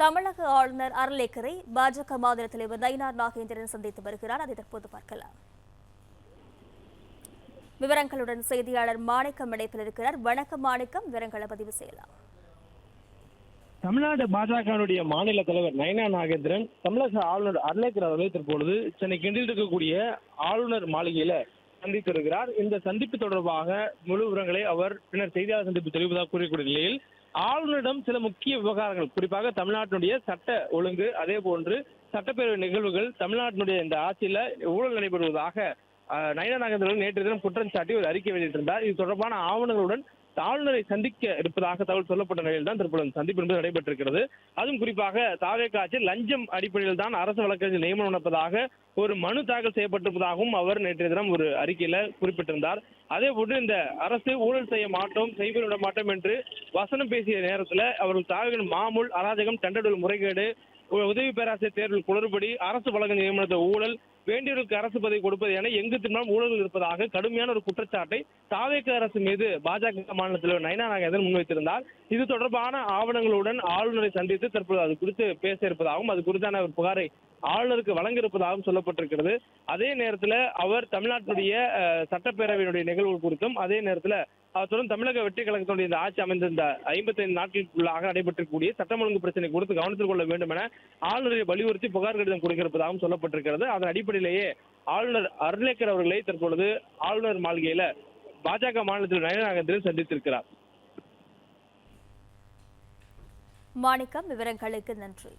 தமிழக ஆளுநர் அர்லேக்கரை பாஜக மாநில தலைவர் நயினார் நாகேந்திரன் சந்தித்து வருகிறார். அதை தற்போது பார்க்கலாம். விவரங்களுடன் செய்தியாளர் மாணிக்கம் இணைப்பில் இருக்கிறார். வணக்கம் மாணிக்கம், விவரங்களை பதிவு செய்யலாம். தமிழ்நாடு பாஜகவுடைய மாநில தலைவர் நயினார் நாகேந்திரன் தமிழக ஆளுநர் அர்லேக்கர் அவர்களை தற்பொழுது சென்னை கிண்டியில் இருக்கக்கூடிய ஆளுநர் மாளிகையில சந்தித்திருக்கிறார். இந்த சந்திப்பு தொடர்பாக முழு விவரங்களை அவர் பின்னர் செய்தியாளர் சந்திப்பு தெரிவிப்பதாக கூறக்கூடிய நிலையில் ஆளுநரிடம் சில முக்கிய விவகாரங்கள், குறிப்பாக தமிழ்நாட்டினுடைய சட்ட ஒழுங்கு, அதே போன்று சட்டப்பேரவை நிகழ்வுகள், தமிழ்நாட்டினுடைய இந்த ஆட்சியில ஊழல் நடைபெறுவதாக நயினார் நாகேந்திரன் நேற்று தினம் குற்றம் சாட்டி ஒரு அறிக்கை வெளியிட்டிருந்தார். இது தொடர்பான ஆவணங்களுடன் ஆளுநரை சந்திக்க இருப்பதாக தகவல் சொல்லப்பட்ட நிலையில் தான் தற்போது சந்திப்பு என்பது நடைபெற்றிருக்கிறது. அதுவும் குறிப்பாக தாவேகா ஆட்சியில் லஞ்சம் அடிப்படையில் தான் அரசு வழக்கறிஞர் நியமனம் நடப்பதாக ஒரு மனு தாக்கல் செய்யப்பட்டிருப்பதாகவும் அவர் நேற்றைய தினம் ஒரு அறிக்கையில குறிப்பிட்டிருந்தார். அதே போன்று இந்த அரசு ஊழல் செய்ய மாட்டோம், செய்து விட மாட்டோம் என்று வசனம் பேசிய நேரத்தில் அவர்கள் தாவேகின் மாமூல், அராஜகம், டெண்டர் முறைகேடு, உதவி பேராசிரியர் தேர்வில் குளறுபடி, அரசு வழக்கறிஞர் நியமனத்தை ஊழல், வேண்டியவர்களுக்கு அரசு பதவி கொடுப்பது என எங்கு திரும்பினாலும் ஊழல்கள் இருப்பதாக கடுமையான ஒரு குற்றச்சாட்டை தாவேக அரசு மீது பாஜக மாநில தலைவர் நயினார் நாகேந்திரன் முன்வைத்திருந்தார். இது தொடர்பான ஆவணங்களுடன் ஆளுநரை சந்தித்து தற்போது அது குறித்து பேச இருப்பதாகவும் அது குறித்தான ஒரு புகாரை ஆளுநருக்கு வழங்க இருப்பதாகவும் சொல்லப்பட்டிருக்கிறது. அதே நேரத்தில் அவர் தமிழ்நாட்டுடைய சட்டப்பேரவையினுடைய நிகழ்வுகள் குறித்தும், அதே நேரத்தில் தொடர்ந்து தமிழக வெற்றி கழகத்தினுடைய இந்த ஆட்சி அமைந்திருந்த 55 நாட்களுக்குள்ளாக நடைபெற்றக்கூடிய சட்டம் ஒழுங்கு பிரச்சனை குறித்து கவனத்தில் கொள்ள வேண்டும் என ஆளுநரை வலியுறுத்தி புகார் கடிதம் கொடுக்க இருப்பதாகவும் சொல்லப்பட்டிருக்கிறது. அதன் அடிப்படையிலேயே ஆளுநர் அர்லேக்கர் அவர்களை தற்பொழுது ஆளுநர் மாளிகையில பாஜக மாநிலத்தில் நயினார் நாகேந்திரன் சந்தித்திருக்கிறார். மாணிக்கம், விவரங்களுக்கு நன்றி.